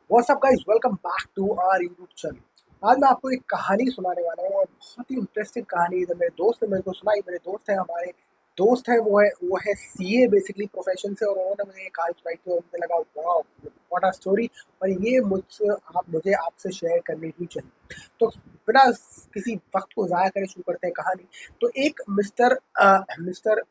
What's up guys, welcome back to our YouTube channel. आज मैं आपको एक कहानी सुनाने वाला हूँ और बहुत ही इंटरेस्टिंग कहानी है। मेरे दोस्त ने मेरे को सुनाई। मेरे दोस्त है, हमारे दोस्त है, वो है सीए बेसिकली प्रोफेशन से, और उन्होंने मुझे ये कहानी सुनाई थी और मुझे लगा वाओ व्हाट अ स्टोरी। और ये मुझे आपसे शेयर करनी ही चाहिए। तो बिना किसी वक्त को ज़ाया करे शुरू करते हैं कहानी। तो एक मिस्टर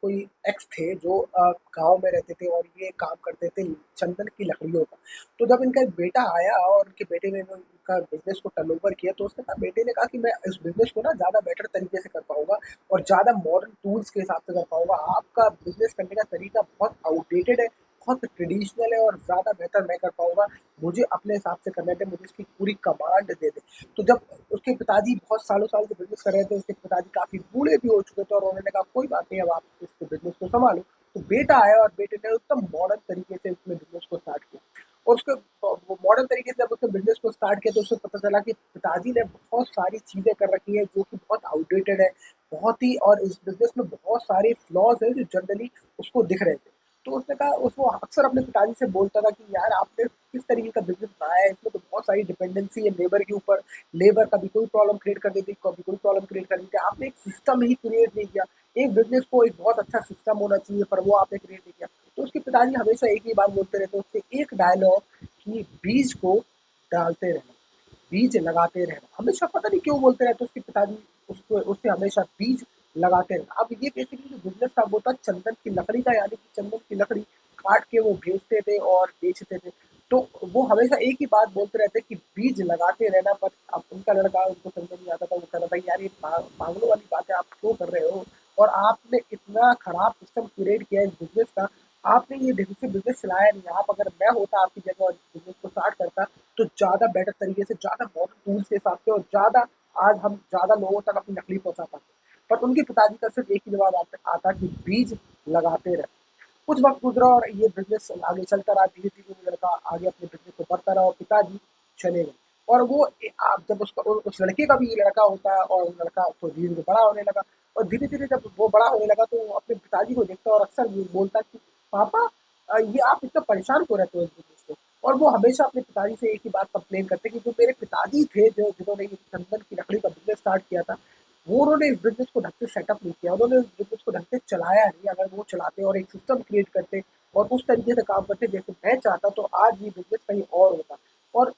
कोई एक्स थे जो गांव में रहते थे और ये काम करते थे चंदन की लकड़ियों का। तो जब इनका एक बेटा आया और उनके बेटे ने उनका बिजनेस को टर्न ओवर किया, तो उसने कहा, बेटे ने कहा कि मैं इस बिजनेस को ना ज़्यादा बेटर तरीके से कर पाऊंगा और ज़्यादा मॉडर्न टूल्स के हिसाब से कर पाऊंगा। आपका बिजनेस करने का तरीका बहुत आउटडेटेड है, बहुत ट्रेडिशनल है और ज़्यादा बेहतर मैं कर पाऊंगा। मुझे अपने हिसाब से करने थे, मुझे इसकी पूरी कमांड दे दे। तो जब उसके पिताजी बहुत सालों साल से बिजनेस कर रहे थे, उसके पिताजी काफ़ी बूढ़े भी हो चुके थे और उन्होंने कहा कोई बात नहीं, अब आप इस बिजनेस को संभालो। तो बेटा आया और बेटे ने एकदम मॉडर्न तरीके से उसमें बिजनेस को स्टार्ट किया। और उसके वो मॉडर्न तरीके से जब उसने बिजनेस को स्टार्ट किया, तो उसे पता चला कि पिताजी ने बहुत सारी चीज़ें कर रखी है जो कि बहुत आउटडेटेड है, बहुत ही, और इस बिजनेस में बहुत सारे फ्लॉज हैं जो जनरली उसको दिख रहे थे। तो उसने कहा, उसको अक्सर अपने पिताजी से बोलता था कि यार आपने किस तरीके का बिजनेस बनाया है, इसमें तो बहुत सारी डिपेंडेंसी है लेबर के ऊपर। लेबर कभी कोई प्रॉब्लम क्रिएट कर देती, कभी कोई प्रॉब्लम क्रिएट कर देती। आपने एक सिस्टम ही क्रिएट नहीं किया। एक बिजनेस को एक बहुत अच्छा सिस्टम होना चाहिए, पर वो आपने क्रिएट नहीं किया। तो उसके पिताजी हमेशा एक ही बात बोलते रहते, उससे एक डायलॉग कि बीज को डालते रहना, बीज लगाते रहना। हमेशा पता नहीं क्यों बोलते रहते उसके पिताजी, उसको उससे हमेशा बीज लगाते रहना। अब ये बेसिकली जो बिजनेस था वो था चंदन की लकड़ी का, यानी कि चंदन की लकड़ी काट के वो भेजते थे और बेचते थे। तो वो हमेशा एक ही बात बोलते रहते कि बीज लगाते रहना। पर अब उनका लड़का, उनको समझ नहीं आता था। वो कहता था यार ये पागलों वाली बात है, आप क्यों कर रहे हो, और आपने इतना खराब सिस्टम क्रिएट किया है इस बिजनेस का। आपने ये ढंग से बिजनेस चलाया नहीं। आप, अगर मैं होता आपकी जगह और इस बिजनेस को स्टार्ट करता, तो ज़्यादा बेटर तरीके से, ज़्यादा मॉडर्न टूल्स के हिसाब से, और ज़्यादा आज हम ज़्यादा लोगों तक अपनी लकड़ी पहुँचा पाते। पर उनके पिताजी का सिर्फ एक ही जवाब आता कि बीज लगाते रहे। कुछ वक्त गुजरा और ये बिजनेस आगे चलता रहा। धीरे धीरे वो लड़का आगे अपने बिजनेस को बढ़ता रहा और पिताजी चले गए। और वो आप जब उसका उस लड़के का भी लड़का होता है, और वो लड़का तो धीरे धीरे बड़ा होने लगा। और धीरे धीरे जब वो बड़ा होने लगा, तो वो अपने पिताजी को देखता और अक्सर ये बोलता कि पापा, ये आप इतना परेशान क्यों रहते हो इस बिजनेस को। और वो हमेशा अपने पिताजी से एक ही बात कंप्लेन करते कि जो मेरे पिताजी थे, जो जिन्होंने ये चंदन की लकड़ी का बिजनेस स्टार्ट किया था, वो उन्होंने इस बिजनेस को ढंग से सेटअप नहीं किया, उन्होंने इस बिजनेस को ढंग से चलाया नहीं। अगर वो चलाते और एक सिस्टम क्रिएट करते और उस तरीके से काम करते जैसे मैं चाहता, तो आज ये बिजनेस कहीं और होता। और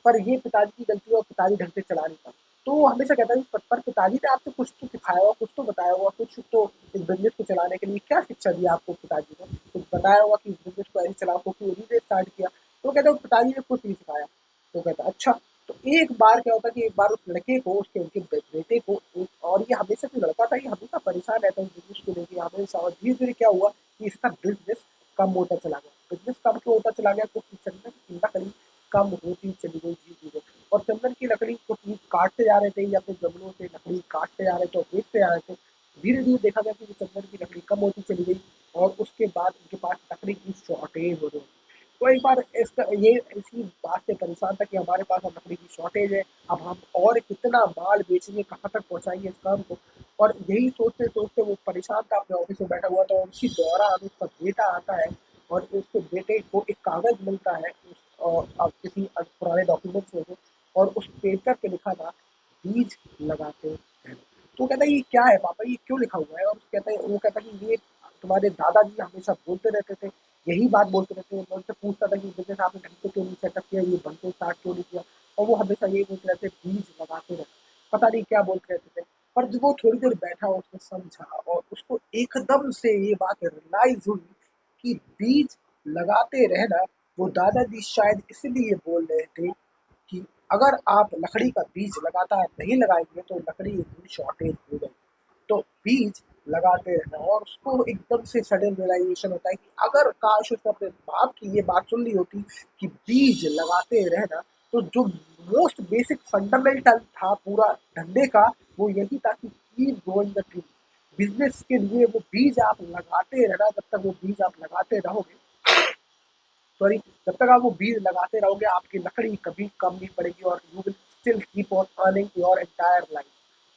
पर ये पिताजी की गलती है और पिताजी ढंग से चला नहीं पाते। तो वो हमेशा कहता है पर पिताजी ने आपको कुछ तो सिखाया होगा, कुछ तो बताया होगा, कुछ तो इस बिजनेस को चलाने के लिए क्या शिक्षा दी आपको पिताजी ने, कुछ बताया होगा कि इस बिजनेस को ऐसे चलाओ, क्योंकि उन्हीं ने स्टार्ट किया। तो कहते हैं पिताजी ने कुछ नहीं सिखाया। तो कहता अच्छा। तो एक बार क्या होता है कि एक बार उस लड़के को, उसके उनके बेटे को और ये हमेशा जो लड़का था, ये हमेशा परेशान रहता है इस बिजनेस को लेके हमेशा। और धीरे धीरे क्या हुआ कि इसका बिजनेस कम होता चला गया। बिजनेस कम क्यों होता चला गया, क्योंकि चंदन की लकड़ी कम होती चली गई धीरे धीरे। और चंदन की लकड़ी को काटते जा रहे थे, या फिर जंगलों से लकड़ी काटते जा रहे थे और बेचते जा रहे थे। धीरे धीरे देखा गया कि चंदन की लकड़ी कम होती चली गई, और उसके बाद उनके पास लकड़ी की शॉर्टेज हो रही। तो एक बार इसका ये इसी बात से परेशान था कि हमारे पास अब लकड़ी की शॉर्टेज है, अब हम और कितना माल बेचेंगे, कहाँ तक पहुँचाएँगे इस काम को। और यही सोचते-सोचते वो परेशान था, अपने ऑफ़िस में बैठा हुआ था, और उसी दौरान उसका बेटा आता है और उसके बेटे को एक कागज़ मिलता है किसी पुराने डॉक्यूमेंट्स में से, और उस पेपर पे लिखा था, बीज लगाते रहना। तो वो कहता है ये क्या है पापा, ये क्यों लिखा हुआ है? और वो कहता है कि ये तुम्हारे दादाजी हमेशा बोलते रहते थे, यही बात बोलते रहते थे। मैं उनसे पूछता था कि बिज़नेस आपने ढंग से क्यों नहीं सेटअप किया, ये ढंग से स्टार्ट क्यों नहीं किया? और वो हमेशा यही बोलते रहते, बीज लगाते रहना। पता नहीं क्या बोलते रहते थे। पर जब वो थोड़ी देर बैठा, उसने समझा और उसको एकदम से ये बात रियलाइज़ हुई कि बीज लगाते रहना, वो दादाजी शायद इसलिए बोल रहे थे कि अगर आप लकड़ी का बीज लगातार नहीं लगाएँगे, तो लकड़ी एक दिन शॉर्टेज हो जाएगी। तो बीज लगाते रहना। और उसको एकदम से सडन रियलाइजेशन होता है कि अगर काश उसने अपने बाप की ये बात सुन ली होती कि बीज लगाते रहना, तो जो मोस्ट बेसिक फंडामेंटल था पूरा धंधे का, वो यही था कि keep growing the tree. Business के लिए वो बीज आप लगाते रहना। जब तक वो बीज आप लगाते रहोगे, सॉरी, जब तक आप वो बीज लगाते रहोगे, आपकी लकड़ी कभी कम नहीं पड़ेगी, और you will still keep on earning your entire life.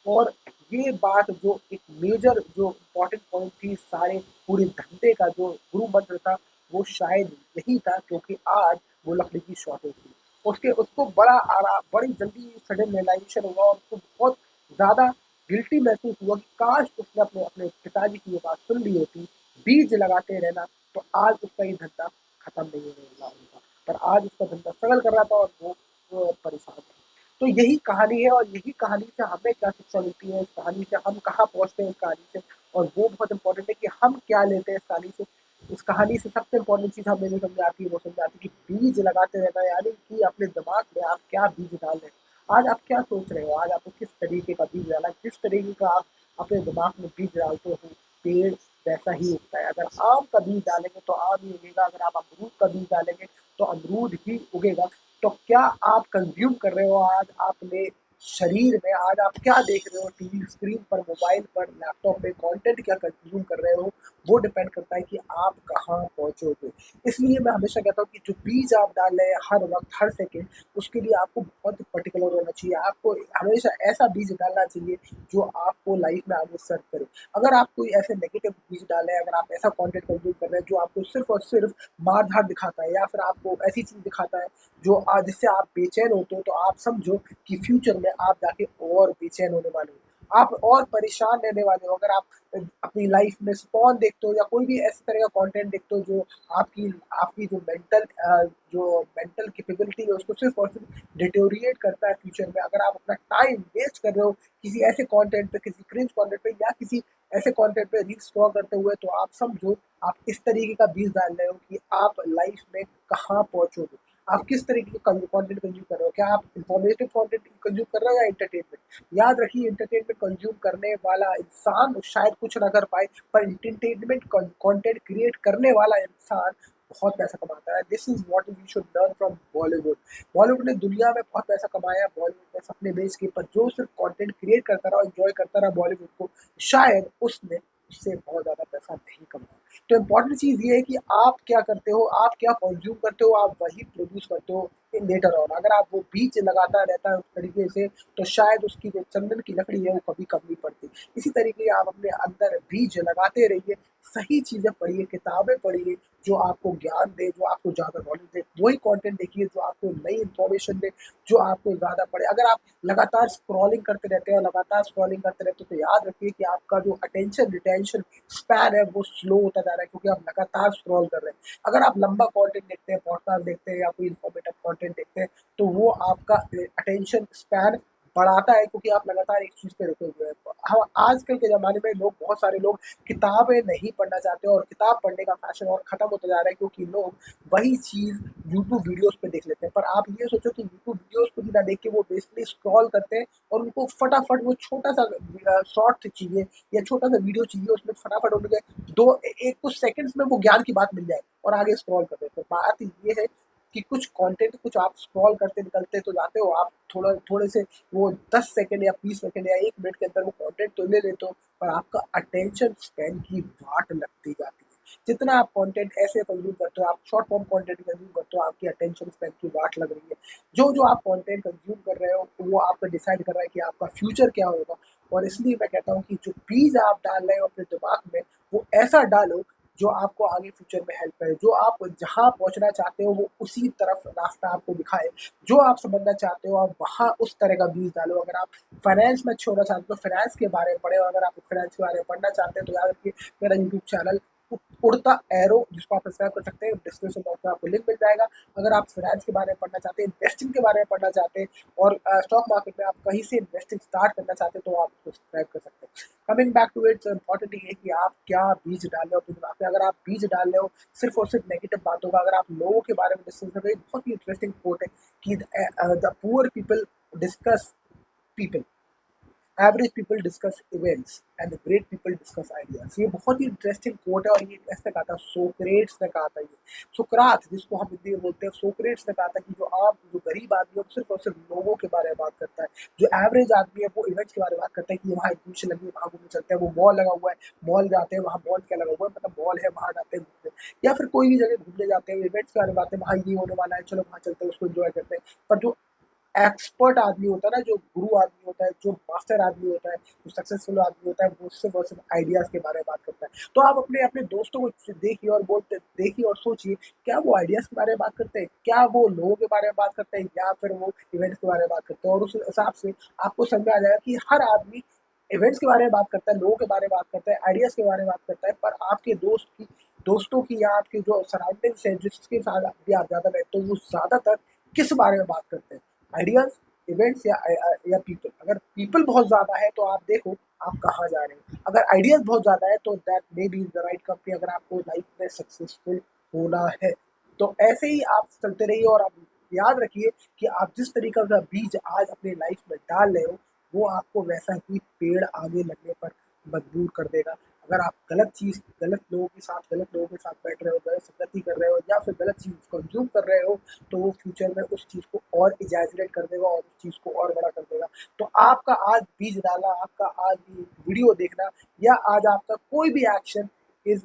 और ये बात जो एक मेजर जो इम्पोर्टेंट पॉइंट थी सारे पूरे धंधे का, जो गुरु मंत्र था, वो शायद यही था, क्योंकि आज वो लकड़ी की शॉर्टेज थी। उसके उसको बड़ी जल्दी सडन रियलाइजेशन हुआ और उसको बहुत ज़्यादा गिल्टी महसूस हुआ कि काश उसने अपने अपने पिताजी की ये बात सुन ली होती, बीज लगाते रहना, तो आज उसका ये धंधा खत्म नहीं होने वाला होता। पर आज उसका धंधा स्ट्रगल कर रहा था और वो परेशान था। तो यही कहानी है और यही कहानी से हमें क्या शिक्षा मिलती है, इस कहानी से हम कहाँ पहुँचते हैं इस कहानी से, और वो बहुत इम्पोर्टेंट है कि हम क्या लेते हैं इस कहानी से। इस कहानी से सबसे इम्पोर्टेंट चीज़ हमें जो समझ आती है वो समझ आती है कि बीज लगाते रहना, यानी कि अपने दिमाग में आप क्या बीज डाल रहे हैं। आज आप क्या सोच रहे हो, आज आपको किस तरीके का बीज डाला है, किस तरीके का आप अपने दिमाग में बीज डालते हो, पेड़ वैसा ही उगता है। अगर आम का बीज डालेंगे तो आम ही उगेगा, अगर आप अमरूद का बीज डालेंगे तो अमरूद ही उगेगा। तो क्या आप कंज्यूम कर रहे हो आज अपने शरीर में, आज आप क्या देख रहे हो टीवी स्क्रीन पर, मोबाइल पर, लैपटॉप पे, कंटेंट क्या कंज्यूम कर रहे हो, वो डिपेंड करता है कि आप कहाँ पहुँचोगे। इसलिए मैं हमेशा कहता हूँ कि जो बीज आप डाल रहे हैं हर वक़्त, हर सेकंड, उसके लिए आपको बहुत पर्टिकुलर होना चाहिए। आपको हमेशा ऐसा बीज डालना चाहिए जो आपको लाइफ़ में आगे सर्व करे। अगर आप कोई ऐसे नेगेटिव बीज डाल रहे हैं, अगर आप ऐसा कंटेंट कंज्यूम कर रहे हैं जो आपको सिर्फ़ और सिर्फ़ मार-धाड़ दिखाता है या फिर आपको ऐसी चीज़ दिखाता है जो जिससे आप बेचैन होते हो, तो आप समझो कि फ्यूचर में आप जाके और बेचैन होने वाले हो। आप और परेशान रहने वाले हो। अगर आप अपनी लाइफ़ में स्पॉन देखते हो या कोई भी इस तरह का कंटेंट देखते हो जो आपकी आपकी जो मेंटल कैपेबिलिटी है उसको सिर्फ़ और सिर्फ़ डिटेरियोरेट करता है फ्यूचर में। अगर आप अपना टाइम वेस्ट कर रहे हो किसी ऐसे कंटेंट पे, किसी क्रिंज कंटेंट पे या किसी ऐसे कंटेंट पे रील स्क्रॉल करते हुए, तो आप समझो आप इस तरीके का बीज डाल रहे हो कि आप लाइफ़ में कहाँ पहुँचोगे। आप किस तरीके का कंटेंट कंज्यूम कर रहे हो? क्या आप इन्फॉर्मेटिव कंटेंट कंज्यूम कर रहे हो या एंटरटेनमेंट? याद रखिए, एंटरटेनमेंट कंज्यूम करने वाला इंसान शायद कुछ ना कर पाए, पर एंटरटेनमेंट कंटेंट क्रिएट करने वाला इंसान बहुत पैसा कमाता है। This is what we should learn from Bollywood. Bollywood ने दुनिया में बहुत पैसा कमाया, बॉलीवुड ने सपने बेच के, पर जो सिर्फ़ कंटेंट क्रिएट करता रहा और एन्जॉय करता रहा बॉलीवुड को, शायद उसने उससे बहुत ज़्यादा पैसा नहीं कमाया। तो इम्पोर्टेंट चीज़ ये है कि आप क्या करते हो, आप क्या कंज्यूम करते हो, आप वही प्रोड्यूस करते हो इन लेटर ऑन। अगर आप वो बीज लगाता रहता है उस तरीके से, तो शायद उसकी जो चंदन की लकड़ी है वो कभी कम नहीं पड़ती। इसी तरीके आप अपने अंदर बीज लगाते रहिए, सही चीज़ें पढ़िए, किताबें पढ़िए जो आपको ज्ञान दे, जो आपको ज़्यादा नॉलेज दे, वही कंटेंट देखिए जो आपको नई इन्फॉर्मेशन दे, जो आपको ज़्यादा पढ़े। अगर आप लगातार स्क्रॉलिंग करते रहते हैं, लगातार स्क्रॉलिंग करते रहते हो, तो याद रखिए कि आपका जो अटेंशन रिटेंशन स्पैन है वो स्लो होता जा रहा है, क्योंकि आप लगातार स्क्रॉल कर रहे हैं। अगर आप लंबा कंटेंट देखते हैं, पॉडकास्ट देखते हैं या कोई इन्फॉर्मेटिव कंटेंट देखते हैं, तो वो आपका अटेंशन स्पैन बढ़ाता है, क्योंकि आप लगातार एक चीज़ पे रुके हुए हैं। हाँ, आजकल के ज़माने में बहुत सारे लोग किताबें नहीं पढ़ना चाहते और किताब पढ़ने का फैशन और ख़त्म होता जा रहा है, क्योंकि लोग वही चीज़ यूट्यूब वीडियोज़ पे देख लेते हैं। पर आप ये सोचो कि यूट्यूब वीडियोज़ को भी ना देख के वो बेसिकली स्क्रॉल करते हैं और उनको फटाफट वो छोटा-सा शॉर्ट चाहिए या छोटा-सा वीडियो चाहिए, उसमें फटाफट उनके 2 एक कुछ सेकंड्स में वो ज्ञान की बात मिल जाए और आगे स्क्रॉल कर देते हैं। बात ये है कि कुछ कंटेंट कुछ आप स्क्रॉल करते निकलते तो जाते हो, आप थोड़े से वो 10 सेकंड या 20 सेकंड या 1 मिनट के अंदर वो कंटेंट तो ले लेते हो, पर आपका अटेंशन स्पैन की वाट लगती जाती है। जितना आप कंटेंट ऐसे कंज्यूम करते हो, आप शॉर्ट फॉर्म कंटेंट कंज्यूम करते हो, आपकी अटेंशन स्पैन की वाट लग रही है। जो आप कंटेंट कंज्यूम कर रहे हो, वो आपका डिसाइड कर रहा है कि आपका फ्यूचर क्या होगा। और इसलिए मैं कहता हूँ कि जो बीज आप डाल रहे हो अपने दिमाग में, वो ऐसा डालो जो आपको आगे फ्यूचर में हेल्प करे, जो आप जहाँ पहुँचना चाहते हो वो उसी तरफ रास्ता आपको दिखाए, जो आप समझना चाहते हो आप वहाँ उस तरह का बीज डालो। अगर आप फाइनेंस में अच्छे होना चाहते हो तो फाइनेंस के बारे में पढ़ें, और अगर आप फाइनेंस के बारे में पढ़ना चाहते हैं तो याद रखिए मेरा यूट्यूब चैनल उड़ता एरो, जिसको आप सब्सक्राइब कर सकते हैं, डिस्क्रिप्शन बॉक्स में आपको लिंक मिल जाएगा। अगर आप फाइनेंस के बारे में पढ़ना चाहते हैं, इन्वेस्टिंग के बारे में पढ़ना चाहते हैं और स्टॉक मार्केट में आप कहीं से इन्वेस्टिंग स्टार्ट करना चाहते हैं, तो आप उसको सब्सक्राइब कर सकते हैं। Coming back to it, important ये है कि आप क्या बीज डाल रहे हो अपने दिमाग में। अगर आप बीज डाल रहे हो सिर्फ और सिर्फ नेगेटिव बातों का, अगर आप लोगों के बारे में डिस्कस कर रहे हो, बहुत ही इंटरेस्टिंग कोट है कि the poor people discuss people, average people discuss events and great people discuss ideas. ये बहुत ही इंटरेस्टिंग कोट है और ये कैसे कहा था, सोक्रेट्स ने कहा था। ये सुकरात जिसको हम हिंदी में बोलते हैं, सोक्रेट्स ने कहा था कि जो गरीब आदमी है वो सिर्फ और सिर्फ लोगों के बारे में बात करता है, जो एवरेज आदमी है वो इवेंट्स के बारे में बात करता है कि वहाँ एग्जीबिशन लगी है, वहाँ घूमने चलते हैं, वो मॉल लगा हुआ है, मॉल जाते हैं, वहाँ मॉल क्या लगा हुआ है, मतलब मॉल है वहाँ जाते हैं घूमने, या फिर कोई भी जगह घूमने जाते हैं, इवेंट्स के बारे में बात है, वहाँ ये होने वाला है, चलो वहाँ चलते हैं, उसको एंजॉय करते हैं। पर जो एक्सपर्ट आदमी होता है ना, जो गुरु आदमी होता है, जो मास्टर आदमी होता है, जो सक्सेसफुल आदमी होता है, वो सिर्फ आइडियाज़ के बारे में बात करता है। तो आप अपने अपने दोस्तों को देखिए और सोचिए, क्या वो आइडियाज़ के बारे में बात करते हैं? क्या वो लोगों के बारे में बात करते हैं या फिर वो इवेंट्स के बारे में बात करते हैं? और उस हिसाब से आपको समझ में आ जाएगा कि हर आदमी इवेंट्स के बारे में बात करता है, लोगों के बारे में बात करता है, आइडियाज़ के बारे में बात करता है, पर आपके दोस्तों की या आपके जो सराउंडिंग्स हैं, जिसके साथ भी आप ज़्यादा रहते हो, वो ज़्यादातर किस बारे में बात करते हैं? आइडियाज़, इवेंट्स या पीपल? अगर पीपल बहुत ज़्यादा है तो आप देखो आप कहाँ जा रहे हो। अगर आइडियाज़ बहुत ज़्यादा है तो that may be the right company, अगर आपको लाइफ में सक्सेसफुल होना है। तो ऐसे ही आप चलते रहिए और आप याद रखिए कि आप जिस तरीका का बीज आज अपनी लाइफ में डाल रहे हो, वो आपको वैसा ही पेड़ आगे लगने पर मजबूर कर देगा। अगर आप गलत लोगों के साथ बैठ रहे हो, गलत संगति कर रहे हो या फिर गलत चीज़ कंज़्यूम कर रहे हो, तो वो फ्यूचर में उस चीज़ को और एग्ज़ैजरेट कर देगा और उस चीज़ को और बड़ा कर देगा। तो आपका आज बीज डालना, आपका आज ये वीडियो देखना या आज आपका कोई भी action is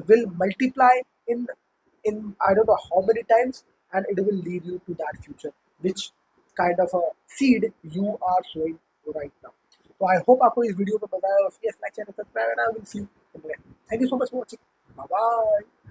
will multiply in I don't know how many times, and it will lead you to that future, which kind of a seed you are sowing right now. So I hope आपको इस video में मजा आया और yes, like, channel, subscribe, and I will see you in the next. Thank you so much for watching. Bye bye.